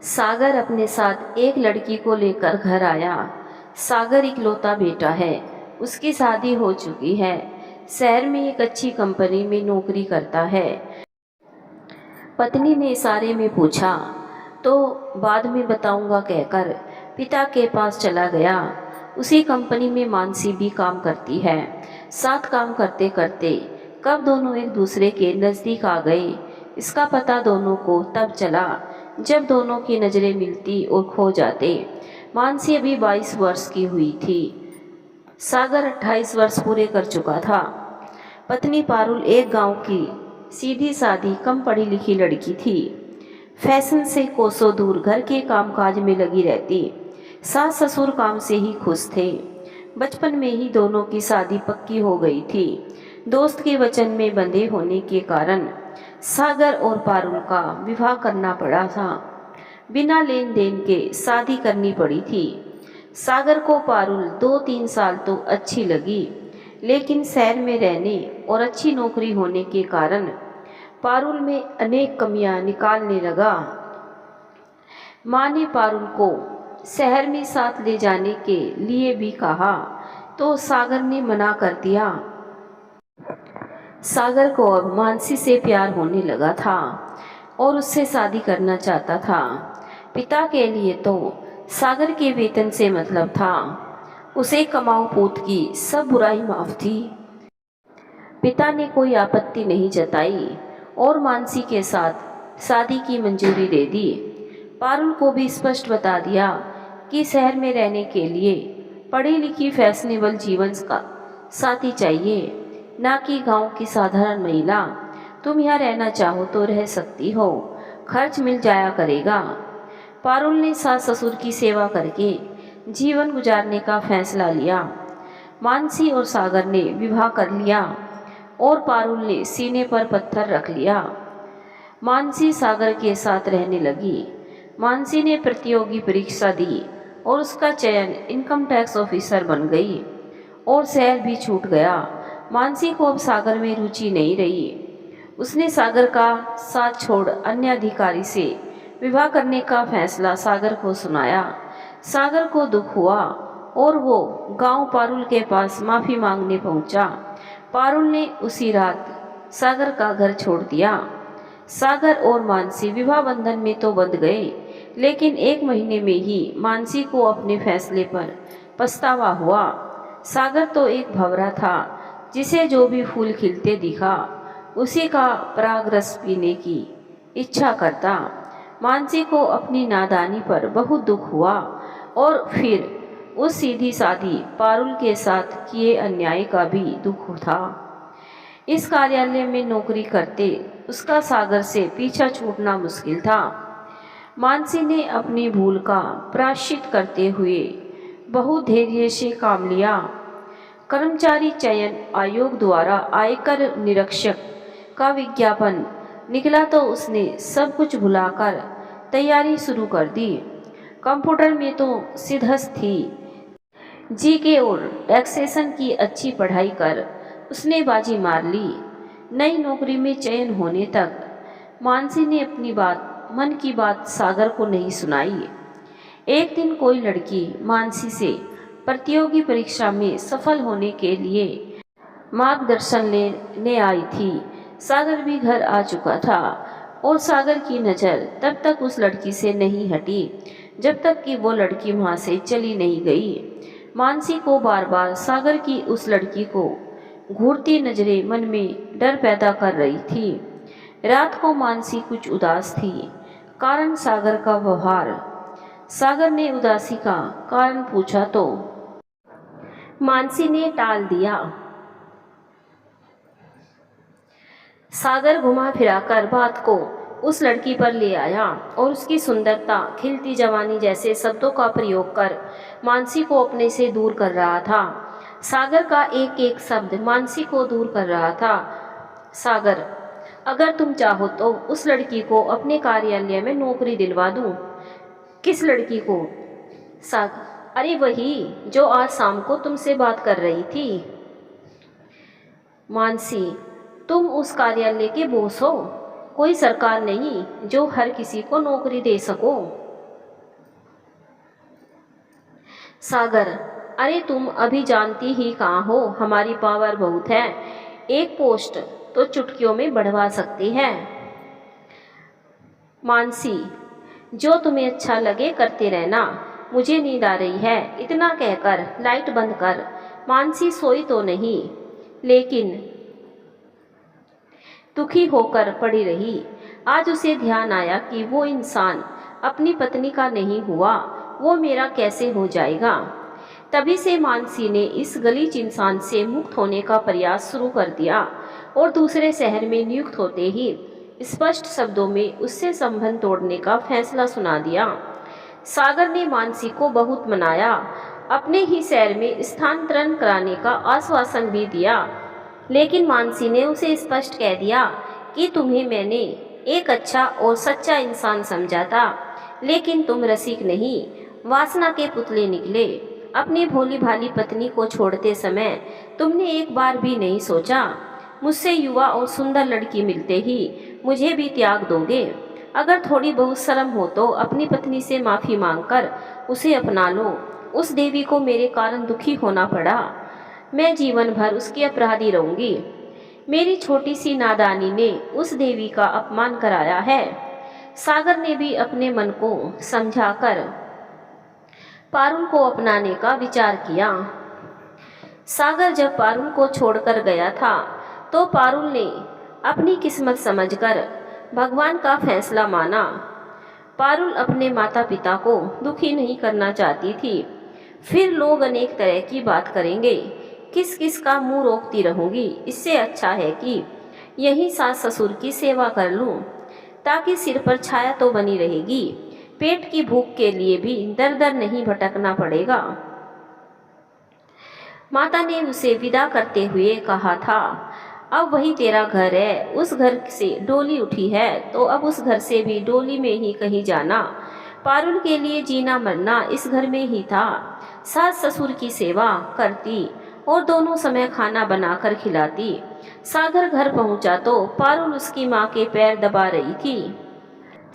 सागर अपने साथ एक लड़की को लेकर घर आया। सागर इकलौता बेटा है। उसकी शादी हो चुकी है। शहर में एक अच्छी कंपनी में नौकरी करता है। पत्नी ने इशारे में पूछा तो बाद में बताऊंगा कहकर पिता के पास चला गया। उसी कंपनी में मानसी भी काम करती है। साथ काम करते करते कब दोनों एक दूसरे के नज़दीक आ गए, इसका पता दोनों को तब चला जब दोनों की नज़रें मिलती और खो जाते। मानसी अभी 22 वर्ष की हुई थी। सागर 28 वर्ष पूरे कर चुका था। पत्नी पारुल एक गांव की सीधी सादी कम पढ़ी लिखी लड़की थी। फैशन से कोसों दूर घर के कामकाज में लगी रहती। सास ससुर काम से ही खुश थे। बचपन में ही दोनों की शादी पक्की हो गई थी। दोस्त के वचन में बंधे होने के कारण सागर और पारुल का विवाह करना पड़ा था। बिना लेन देन के शादी करनी पड़ी थी। सागर को पारुल 2-3 साल तो अच्छी लगी, लेकिन शहर में रहने और अच्छी नौकरी होने के कारण पारुल में अनेक कमियां निकालने लगा। माँ ने पारुल को शहर में साथ ले जाने के लिए भी कहा तो सागर ने मना कर दिया। सागर को अब मानसी से प्यार होने लगा था और उससे शादी करना चाहता था। पिता के लिए तो सागर के वेतन से मतलब था। उसे कमाऊ पूत की सब बुराई माफ थी। पिता ने कोई आपत्ति नहीं जताई और मानसी के साथ शादी की मंजूरी दे दी। पारुल को भी स्पष्ट बता दिया कि शहर में रहने के लिए पढ़ी लिखी फैशनेबल जीवन का साथी चाहिए, ना कि गांव की साधारण महिला। तुम यहाँ रहना चाहो तो रह सकती हो, खर्च मिल जाया करेगा। पारुल ने सास ससुर की सेवा करके जीवन गुजारने का फैसला लिया। मानसी और सागर ने विवाह कर लिया और पारुल ने सीने पर पत्थर रख लिया। मानसी सागर के साथ रहने लगी। मानसी ने प्रतियोगी परीक्षा दी और उसका चयन इनकम टैक्स ऑफिसर बन गई और शहर भी छूट गया। मानसी को अब सागर में रुचि नहीं रही। उसने सागर का साथ छोड़ अन्य अधिकारी से विवाह करने का फैसला सागर को सुनाया। सागर को दुख हुआ और वो गांव पारुल के पास माफ़ी मांगने पहुंचा। पारुल ने उसी रात सागर का घर छोड़ दिया। सागर और मानसी विवाह बंधन में तो बंध गए, लेकिन 1 महीने में ही मानसी को अपने फैसले पर पछतावा हुआ। सागर तो एक भंवरा था जिसे जो भी फूल खिलते दिखा उसी का पराग रस पीने की इच्छा करता। मानसी को अपनी नादानी पर बहुत दुख हुआ और फिर उस सीधी सादी पारुल के साथ किए अन्याय का भी दुख था। इस कार्यालय में नौकरी करते उसका सागर से पीछा छूटना मुश्किल था। मानसी ने अपनी भूल का प्रायश्चित करते हुए बहुत धैर्य से काम लिया। कर्मचारी चयन आयोग द्वारा आयकर निरीक्षक का विज्ञापन निकला तो उसने सब कुछ भुलाकर तैयारी शुरू कर दी। कंप्यूटर में तो सिद्धस्त थी। जीके और टैक्सेशन की अच्छी पढ़ाई कर उसने बाजी मार ली। नई नौकरी में चयन होने तक मानसी ने अपनी मन की बात सागर को नहीं सुनाई। एक दिन कोई लड़की मानसी से प्रतियोगी परीक्षा में सफल होने के लिए मार्गदर्शन लेने आई थी। सागर भी घर आ चुका था और सागर की नज़र तब तक उस लड़की से नहीं हटी जब तक कि वो लड़की वहाँ से चली नहीं गई। मानसी को बार बार सागर की उस लड़की को घूरती नज़रें मन में डर पैदा कर रही थी। रात को मानसी कुछ उदास थी, कारण सागर का व्यवहार। सागर ने उदासी का कारण पूछा तो मानसी ने टाल दिया। सागर घुमा फिराकर बात को उस लड़की पर ले आया और उसकी सुंदरता, खिलती जवानी जैसे शब्दों का प्रयोग कर मानसी को अपने से दूर कर रहा था। सागर का एक एक शब्द मानसी को दूर कर रहा था। सागर, अगर तुम चाहो तो उस लड़की को अपने कार्यालय में नौकरी दिलवा दूं। किस लड़की को? सागर, अरे वही जो आज शाम को तुमसे बात कर रही थी। मानसी, तुम उस कार्यालय के बॉस हो, कोई सरकार नहीं जो हर किसी को नौकरी दे सको। सागर, अरे तुम अभी जानती ही कहाँ हो, हमारी पावर बहुत है। एक पोस्ट तो चुटकियों में बढ़वा सकती है। मानसी, जो तुम्हें अच्छा लगे करते रहना, मुझे नींद आ रही है। इतना कहकर लाइट बंद कर मानसी सोई तो नहीं, लेकिन दुखी होकर पड़ी रही। आज उसे ध्यान आया कि वो इंसान अपनी पत्नी का नहीं हुआ, वो मेरा कैसे हो जाएगा। तभी से मानसी ने इस गलीच इंसान से मुक्त होने का प्रयास शुरू कर दिया और दूसरे शहर में नियुक्त होते ही स्पष्ट शब्दों में उससे संबंध तोड़ने का फैसला सुना दिया। सागर ने मानसी को बहुत मनाया, अपने ही शहर में स्थानांतरण कराने का आश्वासन भी दिया, लेकिन मानसी ने उसे स्पष्ट कह दिया कि तुम्हें मैंने एक अच्छा और सच्चा इंसान समझा था, लेकिन तुम रसिक नहीं, वासना के पुतले निकले। अपनी भोली भाली पत्नी को छोड़ते समय तुमने एक बार भी नहीं सोचा मुझसे युवा और सुंदर लड़की मिलते ही मुझे भी त्याग दोगे। अगर थोड़ी बहुत शर्म हो तो अपनी पत्नी से माफ़ी मांगकर उसे अपना लो। उस देवी को मेरे कारण दुखी होना पड़ा, मैं जीवन भर उसकी अपराधी रहूंगी। मेरी छोटी सी नादानी ने उस देवी का अपमान कराया है। सागर ने भी अपने मन को समझाकर पारुल को अपनाने का विचार किया। सागर जब पारुल को छोड़कर गया था तो पारुल ने अपनी किस्मत समझकर भगवान का फैसला माना। पारुल अपने माता पिता को दुखी नहीं करना चाहती थी। फिर लोग अनेक तरह की बात करेंगे, किस किस का मुंह रोकती रहूंगी। इससे अच्छा है कि यही सास ससुर की सेवा कर लूं, ताकि सिर पर छाया तो बनी रहेगी। पेट की भूख के लिए भी दर दर नहीं भटकना पड़ेगा। माता ने उसे विदा करते हुए कहा था, अब वही तेरा घर है। उस घर से डोली उठी है तो अब उस घर से भी डोली में ही कहीं जाना। पारुल के लिए जीना मरना इस घर में ही था। सास ससुर की सेवा करती और दोनों समय खाना बनाकर खिलाती। सागर घर पहुंचा तो पारुल उसकी माँ के पैर दबा रही थी।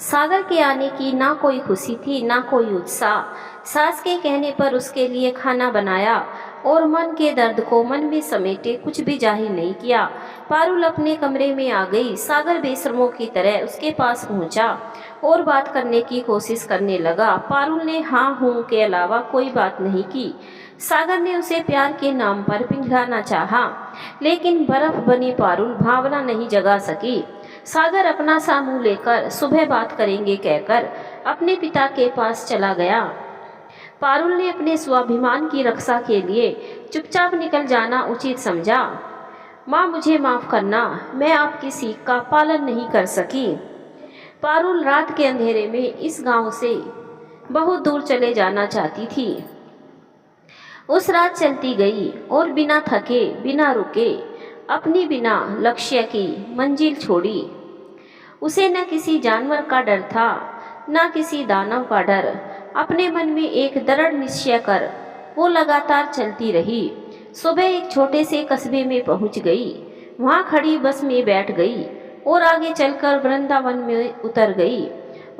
सागर के आने की ना कोई खुशी थी ना कोई उत्साह। सास के कहने पर उसके लिए खाना बनाया और मन के दर्द को मन में समेटे कुछ भी जाहिर नहीं किया। पारुल अपने कमरे में आ गई। सागर बेशर्मों की तरह उसके पास पहुंचा और बात करने की कोशिश करने लगा। पारुल ने हाँ हूँ के अलावा कोई बात नहीं की। सागर ने उसे प्यार के नाम पर पिघलाना चाहा, लेकिन बर्फ बनी पारुल भावना नहीं जगा सकी। सागर अपना सा मुंह लेकर सुबह बात करेंगे कहकर अपने पिता के पास चला गया। पारुल ने अपने स्वाभिमान की रक्षा के लिए चुपचाप निकल जाना उचित समझा। माँ, मुझे माफ़ करना, मैं आपकी सीख का पालन नहीं कर सकी। पारुल रात के अंधेरे में इस गांव से बहुत दूर चले जाना चाहती थी। उस रात चलती गई और बिना थके बिना रुके अपनी बिना लक्ष्य की मंजिल छोड़ी। उसे न किसी जानवर का डर था न किसी दानव का डर। अपने मन में एक दृढ़ निश्चय कर वो लगातार चलती रही। सुबह एक छोटे से कस्बे में पहुंच गई। वहां खड़ी बस में बैठ गई और आगे चलकर वृंदावन में उतर गई।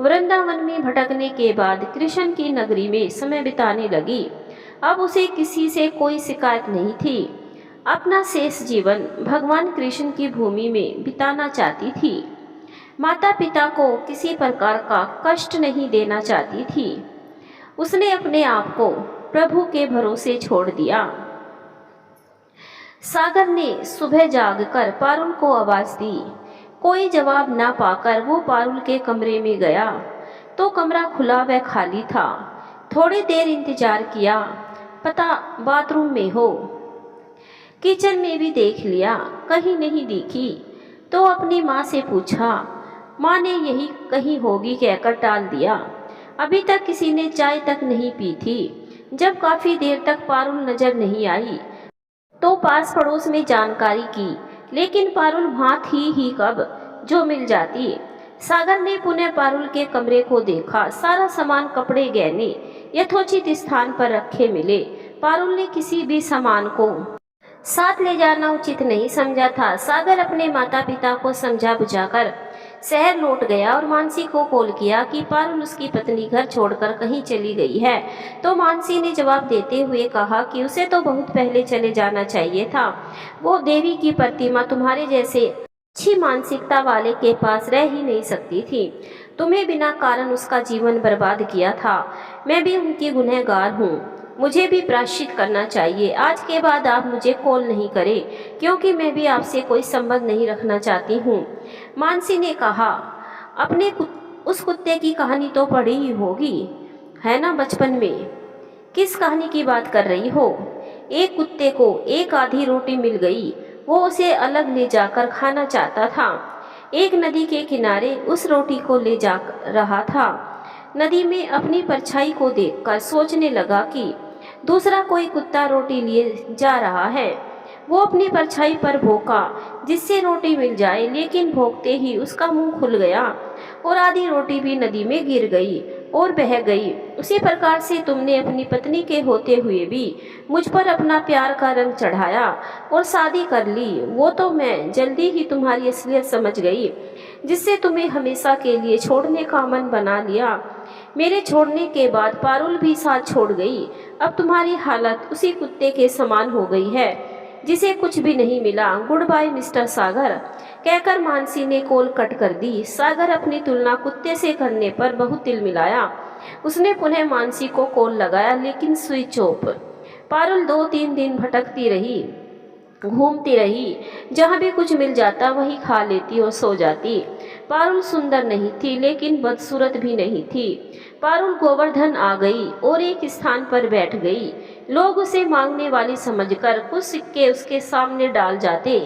वृंदावन में भटकने के बाद कृष्ण की नगरी में समय बिताने लगी। अब उसे किसी से कोई शिकायत नहीं थी। अपना शेष जीवन भगवान कृष्ण की भूमि में बिताना चाहती थी। माता पिता को किसी प्रकार का कष्ट नहीं देना चाहती थी। उसने अपने आप को प्रभु के भरोसे छोड़ दिया। सागर ने सुबह जागकर पारुल को आवाज दी। कोई जवाब ना पाकर वो पारुल के कमरे में गया तो कमरा खुला व खाली था। थोड़ी देर इंतजार किया, पता बाथरूम में हो। किचन में भी देख लिया, कहीं नहीं दिखी तो अपनी माँ से पूछा। माँ ने यही कहीं होगी कहकर टाल दिया। अभी तक किसी ने चाय तक नहीं पी थी। जब काफी देर तक पारुल नजर नहीं आई तो पास पड़ोस में जानकारी की, लेकिन पारुल वहाँ थी ही कब जो मिल जाती। सागर ने पुनः पारुल के कमरे को देखा। सारा सामान, कपड़े, गहने यथोचित स्थान पर रखे मिले। पारुल ने किसी भी सामान को साथ ले जाना उचित नहीं समझा था। सागर अपने माता पिता को समझा बुझाकर शहर लौट गया और मानसी को कॉल किया कि पारुल उसकी पत्नी घर छोड़कर कहीं चली गई है। तो मानसी ने जवाब देते हुए कहा कि उसे तो बहुत पहले चले जाना चाहिए था। वो देवी की प्रतिमा तुम्हारे जैसे अच्छी मानसिकता वाले के पास रह ही नहीं सकती थी। तुम्हें बिना कारण उसका जीवन बर्बाद किया था। मैं भी उनकी गुनहगार हूँ। मुझे भी प्रायश्चित करना चाहिए। आज के बाद आप मुझे कॉल नहीं करें, क्योंकि मैं भी आपसे कोई संबंध नहीं रखना चाहती हूँ। मानसी ने कहा, उस कुत्ते की कहानी तो पढ़ी ही होगी, है ना, बचपन में। किस कहानी की बात कर रही हो? एक कुत्ते को एक आधी रोटी मिल गई। वो उसे अलग ले जाकर खाना चाहता था। एक नदी के किनारे उस रोटी को ले जा रहा था। नदी में अपनी परछाई को देखकर सोचने लगा कि दूसरा कोई कुत्ता रोटी लिए जा रहा है। वो अपनी परछाई पर भौंका जिससे रोटी मिल जाए, लेकिन भौंकते ही उसका मुंह खुल गया और आधी रोटी भी नदी में गिर गई और बह गई। उसी प्रकार से तुमने अपनी पत्नी के होते हुए भी मुझ पर अपना प्यार का रंग चढ़ाया और शादी कर ली। वो तो मैं जल्दी ही तुम्हारी असलियत समझ गई, जिससे तुम्हें हमेशा के लिए छोड़ने का मन बना लिया। मेरे छोड़ने के बाद पारुल भी साथ छोड़ गई। अब तुम्हारी हालत उसी कुत्ते के समान हो गई है जिसे कुछ भी नहीं मिला। गुड बाय मिस्टर सागर, कहकर मानसी ने कॉल कट कर दी। सागर अपनी तुलना कुत्ते से करने पर बहुत तिल मिलाया। उसने पुनः मानसी को कॉल लगाया, लेकिन स्विच ऑफ। पारुल 2-3 दिन भटकती रही, घूमती रही। जहाँ भी कुछ मिल जाता वही खा लेती और सो जाती। पारुल सुंदर नहीं थी, लेकिन बदसूरत भी नहीं थी। पारुल गोवर्धन आ गई और एक स्थान पर बैठ गई। लोग उसे मांगने वाली समझकर कुछ सिक्के उसके सामने डाल जाते।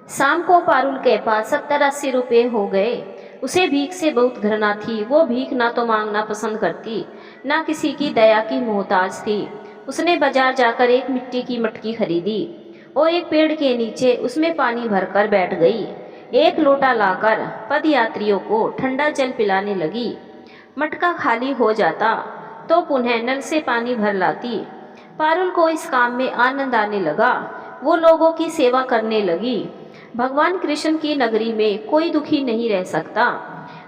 शाम को पारुल के पास 70-80 रुपये हो गए। उसे भीख से बहुत घृणा थी। वो भीख ना तो मांगना पसंद करती, ना किसी की दया की मोहताज थी। उसने बाजार जाकर एक मिट्टी की मटकी खरीदी और एक पेड़ के नीचे उसमें पानी भरकर बैठ गई। एक लोटा लाकर पदयात्रियों को ठंडा जल पिलाने लगी। मटका खाली हो जाता तो पुनः नल से पानी भर लाती। पारुल को इस काम में आनंद आने लगा। वो लोगों की सेवा करने लगी। भगवान कृष्ण की नगरी में कोई दुखी नहीं रह सकता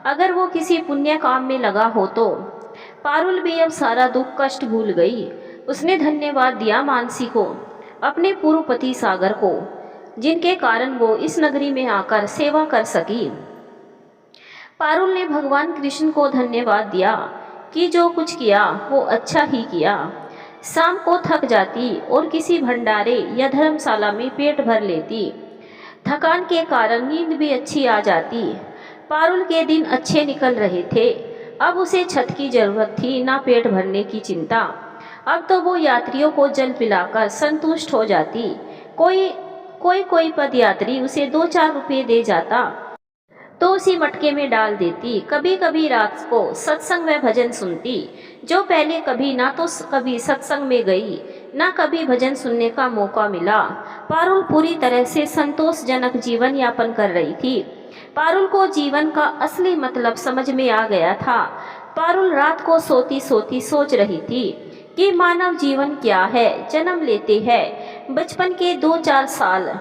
अगर वो किसी पुण्य काम में लगा हो तो। पारुल भी अब सारा दुख कष्ट भूल गई। उसने धन्यवाद दिया मानसी को, अपने पूर्व पति सागर को, जिनके कारण वो इस नगरी में आकर सेवा कर सकी। पारुल ने भगवान कृष्ण को धन्यवाद दिया कि जो कुछ किया वो अच्छा ही किया। शाम को थक जाती और किसी भंडारे या धर्मशाला में पेट भर लेती। थकान के कारण नींद भी अच्छी आ जाती। पारुल के दिन अच्छे निकल रहे थे। अब उसे छत की जरूरत थी, ना पेट भरने की चिंता। अब तो वो यात्रियों को जल पिलाकर संतुष्ट हो जाती। कोई पदयात्री उसे 2-4 रुपये दे जाता तो उसी मटके में डाल देती। कभी कभी रात को सत्संग व भजन सुनती, जो पहले कभी ना तो कभी सत्संग में गई ना कभी भजन सुनने का मौका मिला। पारुल पूरी तरह से संतोषजनक जीवन यापन कर रही थी। पारुल को जीवन का असली मतलब समझ में आ गया था। पारुल रात को सोती सोती सोच रही थी कि मानव जीवन क्या है। जन्म लेते हैं, बचपन के 2-4 साल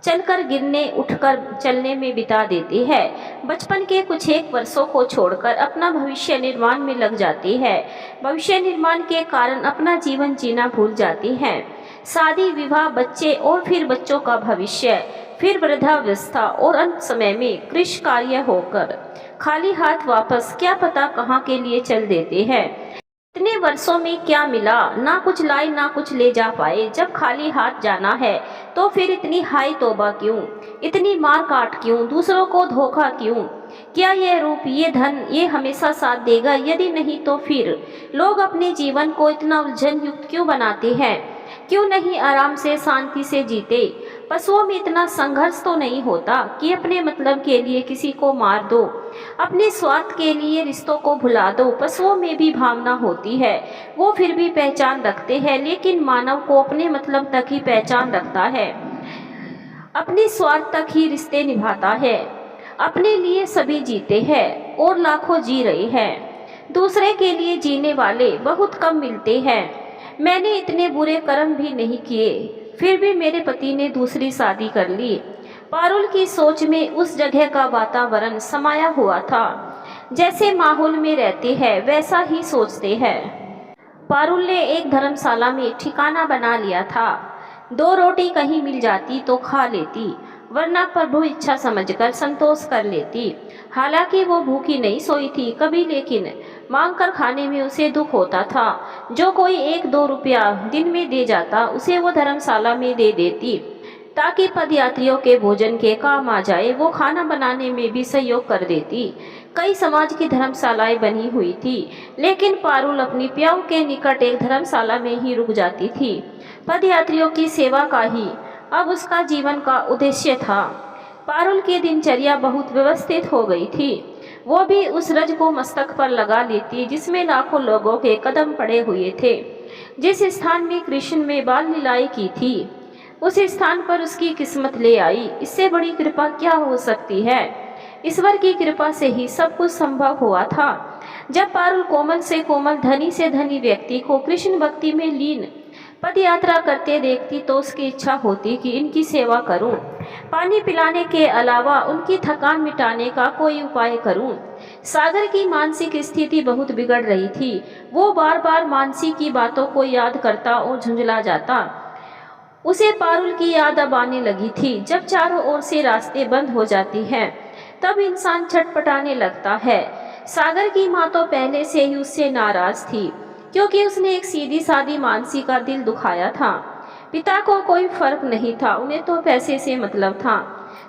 चलकर गिरने उठकर चलने में बिता देते हैं। बचपन के कुछ एक वर्षों को छोड़कर अपना भविष्य निर्माण में लग जाते हैं। भविष्य निर्माण के कारण अपना जीवन जीना भूल जाते हैं। शादी, विवाह, बच्चे और फिर बच्चों का भविष्य, फिर वृद्धावस्था और अंत समय में कृष कार्य होकर खाली हाथ वापस क्या पता कहाँ के लिए चल देते हैं। इतने वर्षों में क्या मिला? ना कुछ लाए ना कुछ ले जा पाए। जब खाली हाथ जाना है तो फिर इतनी हाय तौबा क्यों, इतनी मार काट क्यों, दूसरों को धोखा क्यों? क्या ये रूप, ये धन, ये हमेशा साथ देगा? यदि नहीं तो फिर लोग अपने जीवन को इतना उलझन युक्त क्यों बनाते हैं? क्यों नहीं आराम से शांति से जीते? पशुओं में इतना संघर्ष तो नहीं होता कि अपने मतलब के लिए किसी को मार दो, अपने स्वार्थ के लिए रिश्तों को भुला दो। पशुओं में भी भावना होती है, वो फिर भी पहचान रखते हैं, लेकिन मानव को अपने मतलब तक ही पहचान रखता है, अपने स्वार्थ तक ही रिश्ते निभाता है। अपने लिए सभी जीते हैं और लाखों जी रहे हैं। दूसरे के लिए जीने वाले बहुत कम मिलते हैं। मैंने इतने बुरे कर्म भी नहीं किए, फिर भी मेरे पति ने दूसरी शादी कर ली। पारुल की सोच में उस जगह का वातावरण समाया हुआ था। जैसे माहौल में रहते हैं वैसा ही सोचते हैं। पारुल ने एक धर्मशाला में ठिकाना बना लिया था। 2 रोटी कहीं मिल जाती तो खा लेती, वरना प्रभु इच्छा समझकर संतोष कर लेती। हालांकि वो भूखी नहीं सोई थी कभी, लेकिन मांग कर खाने में उसे दुख होता था। जो कोई 1-2 रुपया दिन में दे जाता उसे वो धर्मशाला में दे देती, ताकि पदयात्रियों के भोजन के काम आ जाए। वो खाना बनाने में भी सहयोग कर देती। कई समाज की धर्मशालाएं बनी हुई थी, लेकिन पारुल अपनी प्याऊ के निकट एक धर्मशाला में ही रुक जाती थी। पदयात्रियों की सेवा का ही अब उसका जीवन का उद्देश्य था। पारुल की दिनचर्या बहुत व्यवस्थित हो गई थी। वो भी उस रज को मस्तक पर लगा लेती जिसमें लाखों लोगों के कदम पड़े हुए थे। जिस स्थान में कृष्ण में बाल लीलाएं की थी, उस स्थान पर उसकी किस्मत ले आई। इससे बड़ी कृपा क्या हो सकती है? ईश्वर की कृपा से ही सब कुछ संभव हुआ था। जब पारुल कोमल से कोमल, धनी से धनी व्यक्ति को कृष्ण भक्ति में लीन पद यात्रा करते देखती तो उसकी इच्छा होती कि इनकी सेवा करूं, पानी पिलाने के अलावा उनकी थकान मिटाने का कोई उपाय करूं। सागर की मानसिक स्थिति बहुत बिगड़ रही थी। वो बार बार मानसी की बातों को याद करता और झुंझला जाता। उसे पारुल की याद अब आने लगी थी। जब चारों ओर से रास्ते बंद हो जाती हैं, तब इंसान छटपटाने लगता है। सागर की माँ तो पहले से ही उससे नाराज थी, क्योंकि उसने एक सीधी सादी मानसी का दिल दुखाया था। पिता को कोई फर्क नहीं था, उन्हें तो पैसे से मतलब था।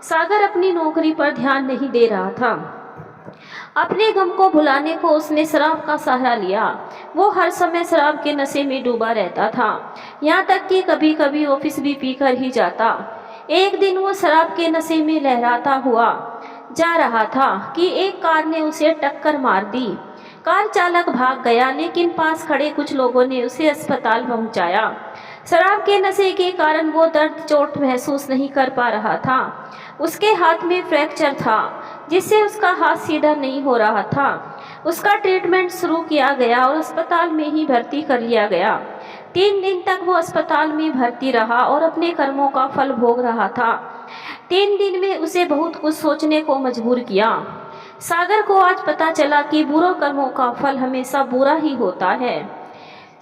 सागर अपनी नौकरी पर ध्यान नहीं दे रहा था। अपने गम को भुलाने को उसने शराब का सहारा लिया। वो हर समय शराब के नशे में डूबा रहता था, यहाँ तक कि कभी कभी ऑफिस भी पीकर ही जाता। एक दिन वो शराब के नशे में लहराता हुआ जा रहा था कि एक कार ने उसे टक्कर मार दी। कार चालक भाग गया, लेकिन पास खड़े कुछ लोगों ने उसे अस्पताल पहुंचाया। शराब के नशे के कारण वो दर्द चोट महसूस नहीं कर पा रहा था। उसके हाथ में फ्रैक्चर था, जिससे उसका हाथ सीधा नहीं हो रहा था। उसका ट्रीटमेंट शुरू किया गया और अस्पताल में ही भर्ती कर लिया गया। 3 दिन तक वो अस्पताल में भर्ती रहा और अपने कर्मों का फल भोग रहा था। 3 दिन में उसे बहुत कुछ सोचने को मजबूर किया। सागर को आज पता चला कि बुरे कर्मों का फल हमेशा बुरा ही होता है।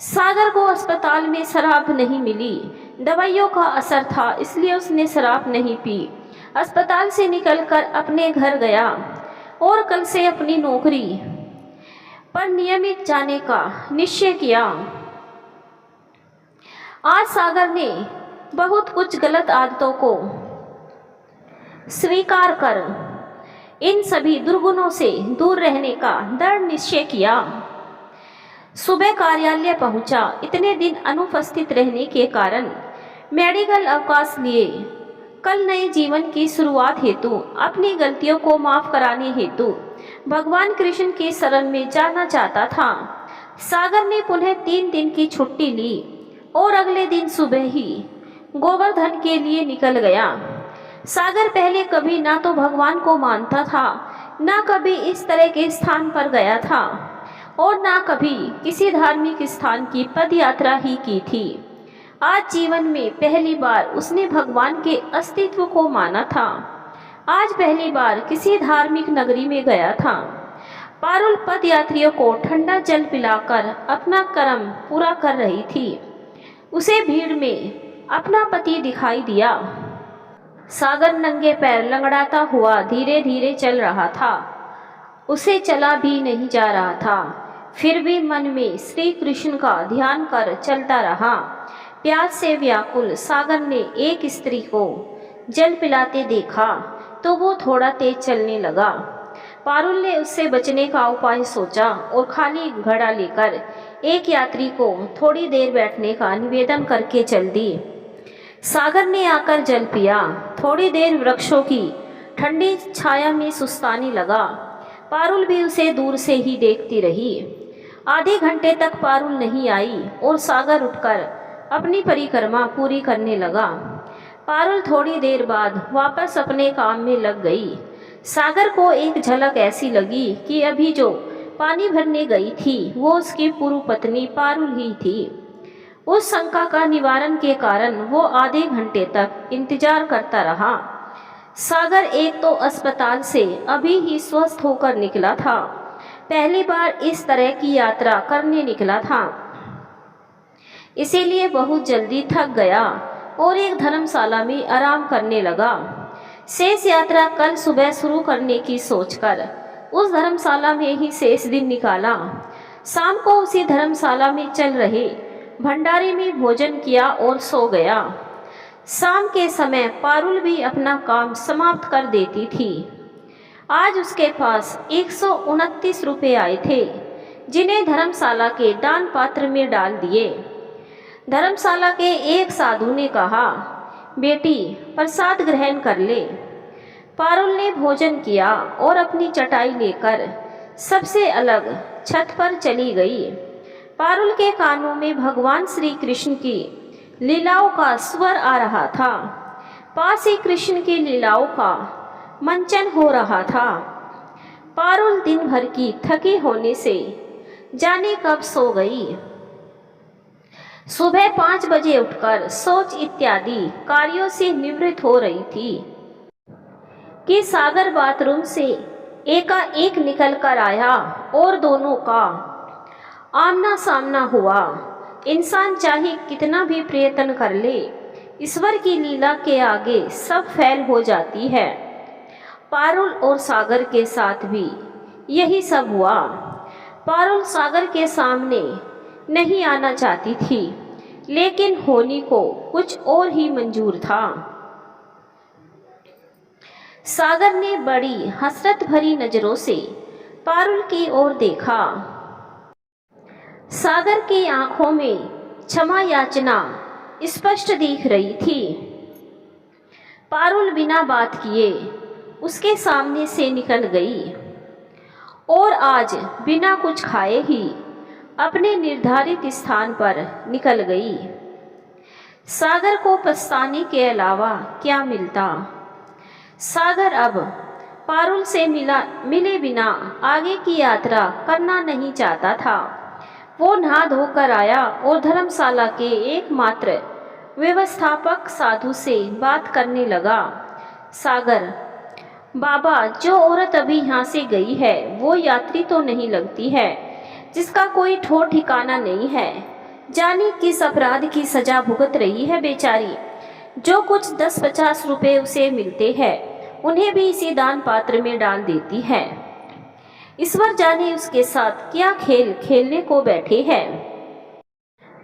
सागर को अस्पताल में शराब नहीं मिली। दवाइयों का असर था, इसलिए उसने शराब नहीं पी। अस्पताल से निकलकर अपने घर गया और कल से अपनी नौकरी पर नियमित जाने का निश्चय किया। आज सागर ने बहुत कुछ गलत आदतों को स्वीकार कर इन सभी दुर्गुणों से दूर रहने का दृढ़ निश्चय किया। सुबह कार्यालय पहुंचा। इतने दिन अनुपस्थित रहने के कारण मेडिकल अवकाश लिए कल नए जीवन की शुरुआत हेतु, अपनी गलतियों को माफ कराने हेतु भगवान कृष्ण के शरण में जाना चाहता था। सागर ने पुनः 3 दिन की छुट्टी ली और अगले दिन सुबह ही गोवर्धन के लिए निकल गया। सागर पहले कभी ना तो भगवान को मानता था, ना कभी इस तरह के स्थान पर गया था और ना कभी किसी धार्मिक स्थान की पद यात्रा ही की थी। आज जीवन में पहली बार उसने भगवान के अस्तित्व को माना था। आज पहली बार किसी धार्मिक नगरी में गया था। पारुल पद यात्रियों को ठंडा जल पिलाकर अपना कर्म पूरा कर रही थी। उसे भीड़ में अपना पति दिखाई दिया। सागर नंगे पैर लंगड़ाता हुआ धीरे धीरे चल रहा था। उसे चला भी नहीं जा रहा था, फिर भी मन में श्री कृष्ण का ध्यान कर चलता रहा। प्यास से व्याकुल सागर ने एक स्त्री को जल पिलाते देखा तो वो थोड़ा तेज चलने लगा। पारुल ने उससे बचने का उपाय सोचा और खाली घड़ा लेकर एक यात्री को थोड़ी देर बैठने का निवेदन करके चल दी। सागर ने आकर जल पिया। थोड़ी देर वृक्षों की ठंडी छाया में सुस्ताने लगा। पारुल भी उसे दूर से ही देखती रही। आधे घंटे तक पारुल नहीं आई और सागर उठकर अपनी परिक्रमा पूरी करने लगा। पारुल थोड़ी देर बाद वापस अपने काम में लग गई। सागर को एक झलक ऐसी लगी कि अभी जो पानी भरने गई थी वो उसकी पूर्व पत्नी पारुल ही थी। उस शंका का निवारण के कारण वो आधे घंटे तक इंतजार करता रहा। सागर एक तो अस्पताल से अभी ही स्वस्थ होकर निकला था। पहली बार इस तरह की यात्रा करने निकला था, इसीलिए बहुत जल्दी थक गया और एक धर्मशाला में आराम करने लगा। शेष यात्रा कल सुबह शुरू करने की सोचकर उस धर्मशाला में ही शेष दिन निकाला। शाम को उसी धर्मशाला में चल रहे भंडारे में भोजन किया और सो गया। शाम के समय पारुल भी अपना काम समाप्त कर देती थी। आज उसके पास 129 रुपये आए थे, जिन्हें धर्मशाला के दान पात्र में डाल दिए। धर्मशाला के एक साधु ने कहा, बेटी प्रसाद ग्रहण कर ले। पारुल ने भोजन किया और अपनी चटाई लेकर सबसे अलग छत पर चली गई। पारुल के कानों में भगवान श्री कृष्ण की लीलाओं का स्वर आ रहा था। पास ही कृष्ण की लीलाओं का मंचन हो रहा था। पारुल दिन भर की थकी होने से जाने कब सो गई। सुबह 5 बजे उठकर शौच इत्यादि कार्यों से निवृत्त हो रही थी कि सागर बाथरूम से एकाएक निकल कर आया और दोनों का आमना सामना हुआ। इंसान चाहे कितना भी प्रयत्न कर ले, ईश्वर की लीला के आगे सब फेल हो जाती है। पारुल और सागर के साथ भी यही सब हुआ। पारुल सागर के सामने नहीं आना चाहती थी, लेकिन होनी को कुछ और ही मंजूर था। सागर ने बड़ी हसरत भरी नजरों से पारुल की ओर देखा। सागर की आंखों में क्षमा याचना स्पष्ट दिख रही थी। पारुल बिना बात किए उसके सामने से निकल गई और आज बिना कुछ खाए ही अपने निर्धारित स्थान पर निकल गई। सागर को पछताने के अलावा क्या मिलता। सागर अब पारुल से मिले बिना आगे की यात्रा करना नहीं चाहता था। वो नहा धोकर आया और धर्मशाला के एकमात्र व्यवस्थापक साधु से बात करने लगा। सागर, बाबा, जो औरत अभी यहाँ से गई है वो यात्री तो नहीं लगती है, जिसका कोई ठौर ठिकाना नहीं है। जाने किस अपराध की सजा भुगत रही है बेचारी। जो कुछ 10-50 रुपए उसे मिलते हैं उन्हें भी इसी दान पात्र में डाल देती है। ईश्वर जाने उसके साथ क्या खेल खेलने को बैठे हैं।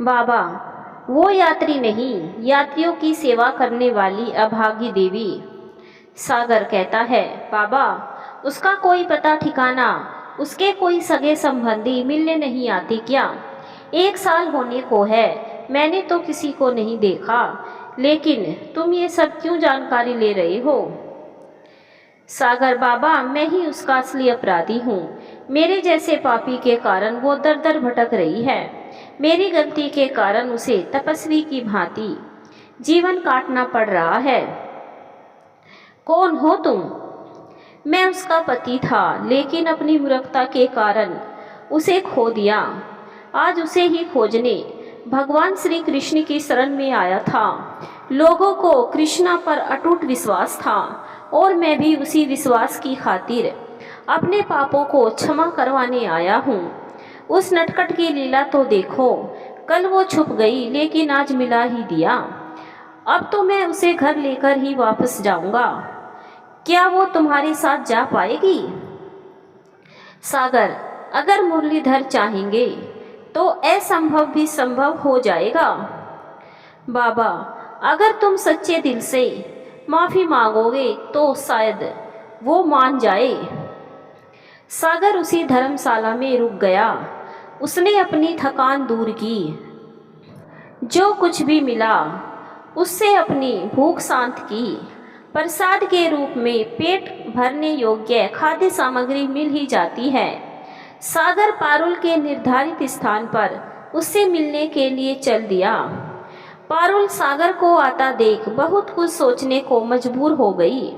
बाबा, वो यात्री नहीं, यात्रियों की सेवा करने वाली अभागी देवी। सागर कहता है, बाबा, उसका कोई पता ठिकाना, उसके कोई सगे संबंधी मिलने नहीं आते क्या? 1 साल होने को है, मैंने तो किसी को नहीं देखा, लेकिन तुम ये सब क्यों जानकारी ले रहे हो? सागर, बाबा, मैं ही उसका असली अपराधी हूँ। मेरे जैसे पापी के कारण वो दर दर भटक रही है। मेरी गलती के कारण उसे तपस्वी की भांति जीवन काटना पड़ रहा है। कौन हो तुम? मैं उसका पति था, लेकिन अपनी मूर्खता के कारण उसे खो दिया। आज उसे ही खोजने भगवान श्री कृष्ण की शरण में आया था। लोगों को कृष्णा पर अटूट विश्वास था और मैं भी उसी विश्वास की खातिर अपने पापों को क्षमा करवाने आया हूँ। उस नटखट की लीला तो देखो। कल वो छुप गई, लेकिन आज मिला ही दिया। अब तो मैं उसे घर लेकर ही वापस जाऊंगा। क्या वो तुम्हारे साथ जा पाएगी? सागर, अगर मुरलीधर चाहेंगे तो असंभव भी संभव हो जाएगा। बाबा, अगर तुम सच्चे दिल से माफ़ी मांगोगे तो शायद वो मान जाए। सागर उसी धर्मशाला में रुक गया। उसने अपनी थकान दूर की। जो कुछ भी मिला उससे अपनी भूख शांत की। प्रसाद के रूप में पेट भरने योग्य खाद्य सामग्री मिल ही जाती है। सागर पारुल के निर्धारित स्थान पर उससे मिलने के लिए चल दिया। पारुल सागर को आता देख बहुत कुछ सोचने को मजबूर हो गई।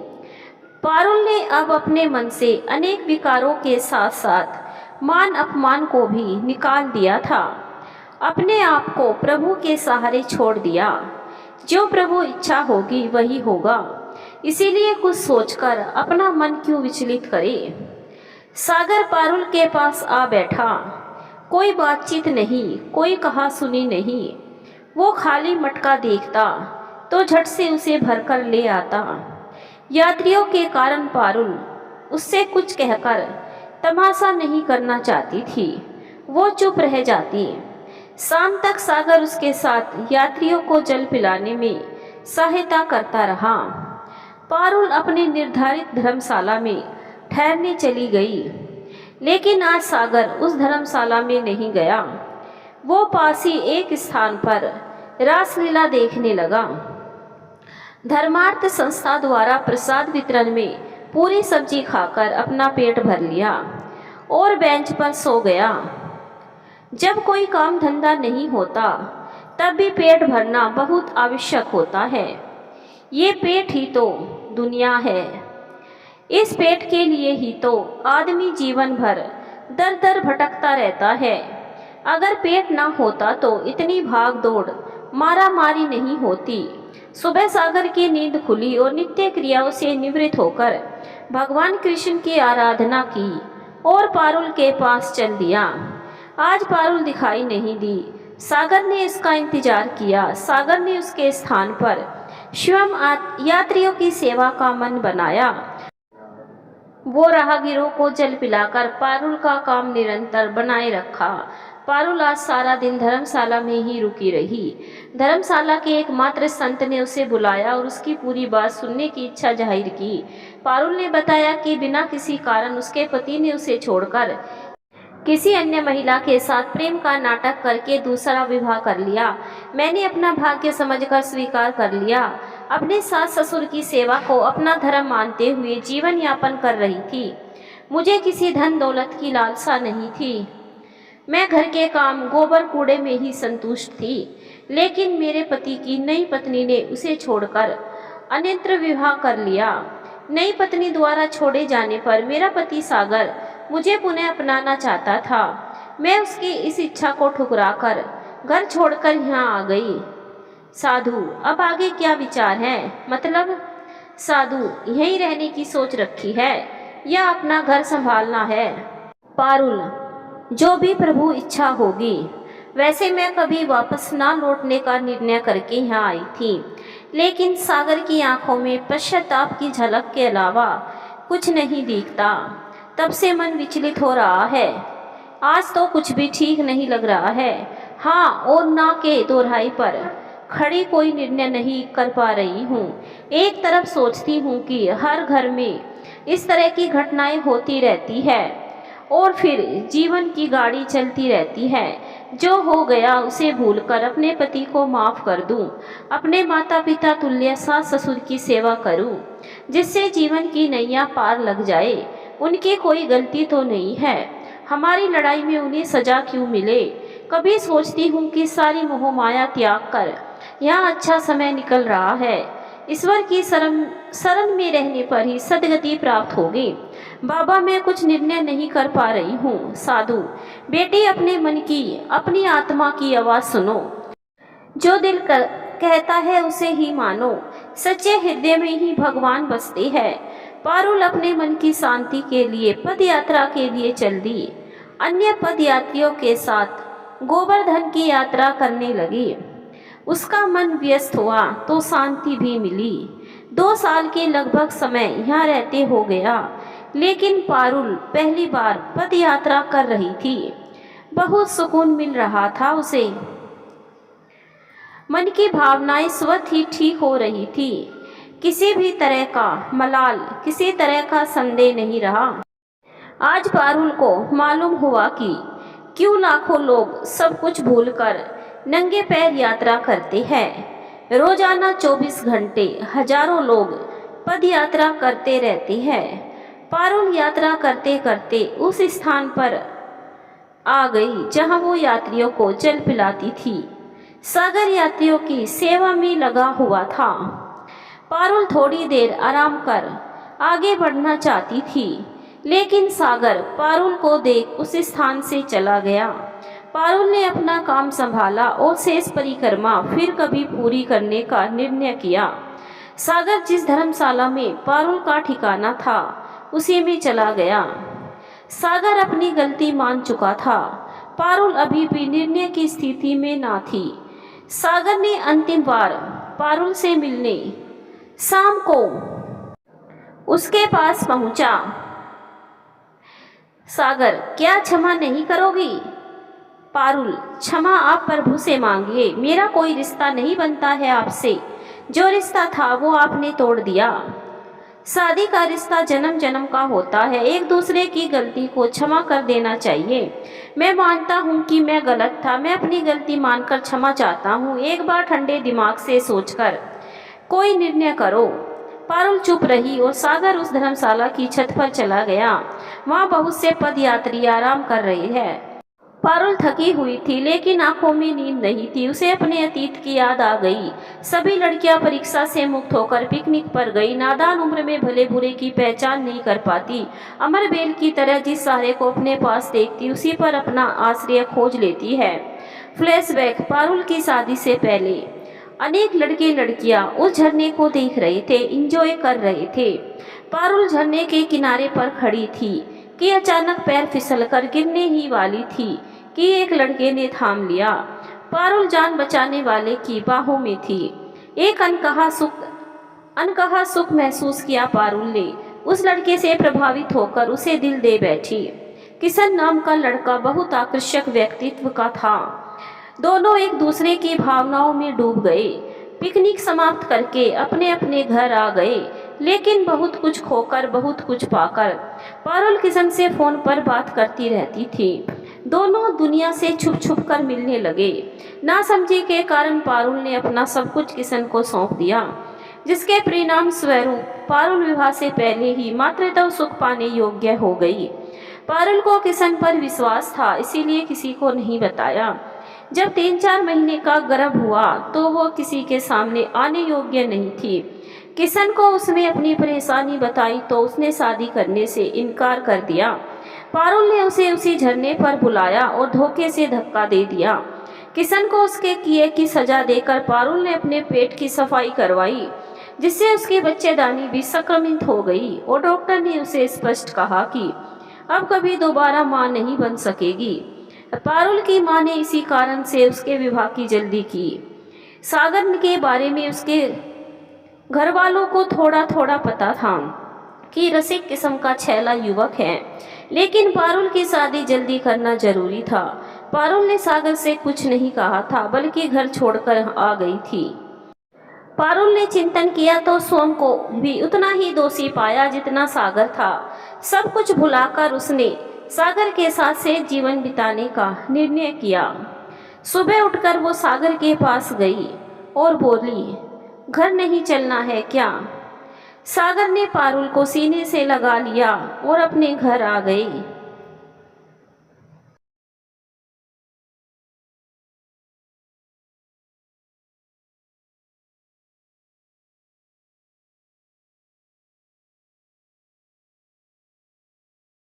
पारुल ने अब अपने मन से अनेक विकारों के साथ साथ मान अपमान को भी निकाल दिया था। अपने आप को प्रभु के सहारे छोड़ दिया। जो प्रभु इच्छा होगी वही होगा। इसीलिए कुछ सोचकर अपना मन क्यों विचलित करे। सागर पारुल के पास आ बैठा। कोई बातचीत नहीं, कोई कहा सुनी नहीं। वो खाली मटका देखता तो झट से उसे भरकर ले आता। यात्रियों के कारण पारुल उससे कुछ कहकर तमाशा नहीं करना चाहती थी। वो चुप रह जाती। शाम तक सागर उसके साथ यात्रियों को जल पिलाने में सहायता करता रहा। पारुल अपने निर्धारित धर्मशाला में ठहरने चली गई, लेकिन आज सागर उस धर्मशाला में नहीं गया। वो पास ही एक स्थान पर रासलीला देखने लगा। धर्मार्थ संस्था द्वारा प्रसाद वितरण में पूरी सब्जी खाकर अपना पेट भर लिया और बेंच पर सो गया। जब कोई काम धंधा नहीं होता तब भी पेट भरना बहुत आवश्यक होता है। ये पेट ही तो दुनिया है। इस पेट के लिए ही तो आदमी जीवन भर दर दर भटकता रहता है। अगर पेट ना होता तो इतनी भाग दौड़ मारा मारी नहीं होती। सुबह सागर की नींद खुली और नित्य क्रियाओं से निवृत्त होकर भगवान कृष्ण की आराधना की और पारुल के पास चल दिया। आज पारुल दिखाई नहीं दी। सागर ने इसका इंतजार किया। सागर ने उसके स्थान पर स्वयं यात्रियों की सेवा का मन बनाया। वो राहगीरों को जल पिलाकर पारुल का काम निरंतर बनाए रखा। पारुल आज सारा दिन धर्मशाला में ही रुकी रही। धर्मशाला के एकमात्र संत ने उसे बुलाया और उसकी पूरी बात सुनने की इच्छा जाहिर की। पारुल ने बताया कि बिना किसी कारण उसके पति ने उसे छोड़कर किसी अन्य महिला के साथ प्रेम का नाटक करके दूसरा विवाह कर लिया। मैंने अपना भाग्य समझकर स्वीकार कर लिया। अपने सास ससुर की सेवा को अपना धर्म मानते हुए जीवन यापन कर रही थी। मुझे किसी धन दौलत की लालसा नहीं थी। मैं घर के काम गोबर कूड़े में ही संतुष्ट थी। लेकिन मेरे पति की नई पत्नी ने उसे छोड़कर अन्यत्र विवाह कर लिया। नई पत्नी द्वारा छोड़े जाने पर मेरा पति सागर मुझे पुनः अपनाना चाहता था। मैं उसकी इस इच्छा को ठुकराकर घर छोड़कर यहाँ आ गई। साधु, अब आगे क्या विचार है? मतलब साधु, यहीं रहने की सोच रखी है या अपना घर संभालना है? पारुल, जो भी प्रभु इच्छा होगी। वैसे मैं कभी वापस ना लौटने का निर्णय करके यहाँ आई थी, लेकिन सागर की आंखों में पश्चाताप की झलक के अलावा कुछ नहीं दिखता। तब से मन विचलित हो रहा है। आज तो कुछ भी ठीक नहीं लग रहा है। हाँ और ना के दोहराई पर खड़ी कोई निर्णय नहीं कर पा रही हूँ। एक तरफ सोचती हूँ कि हर घर में इस तरह की घटनाएं होती रहती है और फिर जीवन की गाड़ी चलती रहती है। जो हो गया उसे भूलकर अपने पति को माफ़ कर दूं, अपने माता पिता तुल्य सास ससुर की सेवा करूं, जिससे जीवन की नैया पार लग जाए। उनकी कोई गलती तो नहीं है। हमारी लड़ाई में उन्हें सजा क्यों मिले? कभी सोचती हूँ कि सारी मोह माया त्याग कर यहाँ अच्छा समय निकल रहा है। ईश्वर की शरण में रहने पर ही सद्गति प्राप्त होगी। बाबा, मैं कुछ निर्णय नहीं कर पा रही हूँ। साधु, बेटी, अपने मन की, अपनी आत्मा की आवाज़ सुनो। जो दिल कहता है उसे ही मानो। सच्चे हृदय में ही भगवान बसते हैं। पारुल अपने मन की शांति के लिए पद यात्रा के लिए चल दी। अन्य पद यात्रियों के साथ गोवर्धन की यात्रा करने लगी। उसका मन व्यस्त हुआ तो शांति भी मिली। 2 साल के लगभग समय यहाँ रहते हो गया, लेकिन पारुल पहली बार पद यात्रा कर रही थी। बहुत सुकून मिल रहा था उसे। मन की भावनाएं स्वतः ही ठीक हो रही थी। किसी भी तरह का मलाल, किसी तरह का संदेह नहीं रहा। आज पारुल को मालूम हुआ कि क्यों लाखों लोग सब कुछ भूलकर नंगे पैर यात्रा करते हैं। रोजाना 24 घंटे हजारों लोग पद यात्रा करते रहते हैं। पारुल यात्रा करते करते उस स्थान पर आ गई जहां वो यात्रियों को जल पिलाती थी। सागर यात्रियों की सेवा में लगा हुआ था। पारुल थोड़ी देर आराम कर आगे बढ़ना चाहती थी, लेकिन सागर पारुल को देख उस स्थान से चला गया। पारुल ने अपना काम संभाला और शेष परिक्रमा फिर कभी पूरी करने का निर्णय किया। सागर जिस धर्मशाला में पारुल का ठिकाना था उसी में चला गया। सागर अपनी गलती मान चुका था। पारुल अभी भी निर्णय की स्थिति में ना थी। सागर ने अंतिम बार पारुल से मिलने शाम को उसके पास पहुंचा। सागर, क्या क्षमा नहीं करोगी? पारुल, क्षमा आप प्रभु से मांगिए, मेरा कोई रिश्ता नहीं बनता है आपसे। जो रिश्ता था वो आपने तोड़ दिया। शादी का रिश्ता जन्म जन्म का होता है, एक दूसरे की गलती को क्षमा कर देना चाहिए। मैं मानता हूँ कि मैं गलत था, मैं अपनी गलती मानकर क्षमा चाहता हूँ। एक बार ठंडे दिमाग से सोचकर कोई निर्णय करो। पारुल चुप रही और सागर उस धर्मशाला की छत पर चला गया। वहाँ बहुत से पदयात्री आराम कर रहे हैं। पारुल थकी हुई थी लेकिन आंखों में नींद नहीं थी। उसे अपने अतीत की याद आ गई। सभी लड़कियां परीक्षा से मुक्त होकर पिकनिक पर गई। नादान उम्र में भले बुरे की पहचान नहीं कर पाती। अमर बेल की तरह जिस सहारे को अपने पास देखती उसी पर अपना आश्रय खोज लेती है। फ्लैशबैक, पारुल की शादी से पहले अनेक लड़के लड़कियां उस झरने को देख रहे थे, इंजॉय कर रहे थे। पारुल झरने के किनारे पर खड़ी थी कि अचानक पैर फिसलकर गिरने ही वाली थी कि एक लड़के ने थाम लिया। पारुल जान बचाने वाले की बाहों में थी। एक अनकहा सुख महसूस किया पारुल ने। उस लड़के से प्रभावित होकर उसे दिल दे बैठी। किशन नाम का लड़का बहुत आकर्षक व्यक्तित्व का था। दोनों एक दूसरे की भावनाओं में डूब गए। पिकनिक समाप्त करके अपने अपने घर आ गए, लेकिन बहुत कुछ खोकर बहुत कुछ पाकर। पारुल किशन से फोन पर बात करती रहती थी। दोनों दुनिया से छुप छुप कर मिलने लगे। नासमझी के कारण पारुल ने अपना सब कुछ किशन को सौंप दिया, जिसके परिणाम स्वरूप पारुल विवाह से पहले ही मातृत्व सुख पाने योग्य हो गई। पारुल को किशन पर विश्वास था, इसीलिए किसी को नहीं बताया। जब 3-4 महीने का गर्भ हुआ तो वो किसी के सामने आने योग्य नहीं थी। किशन को उसने अपनी परेशानी बताई तो उसने शादी करने से इनकार कर दिया। पारुल ने उसे उसी झरने पर बुलाया और धोखे से धक्का दे दिया। किशन को उसके किए की सजा देकर पारुल ने अपने पेट की सफाई करवाई, जिससे उसकी बच्चेदानी भी संक्रमित हो गई और डॉक्टर ने उसे स्पष्ट कहा कि अब कभी दोबारा मां नहीं बन सकेगी। पारुल की मां ने इसी कारण से उसके विवाह की जल्दी की। सागर के बारे में उसके घर वालों को थोड़ा थोड़ा पता था कि रसिक किस्म का छैला युवक है, लेकिन पारुल की शादी जल्दी करना जरूरी था। पारुल ने सागर से कुछ नहीं कहा था, बल्कि घर छोड़कर आ गई थी। पारुल ने चिंतन किया तो स्वयं को भी उतना ही दोषी पाया जितना सागर था। सब कुछ भुलाकर उसने सागर के साथ से जीवन बिताने का निर्णय किया। सुबह उठकर वो सागर के पास गई और बोली, घर नहीं चलना है क्या? सागर ने पारुल को सीने से लगा लिया और अपने घर आ गई।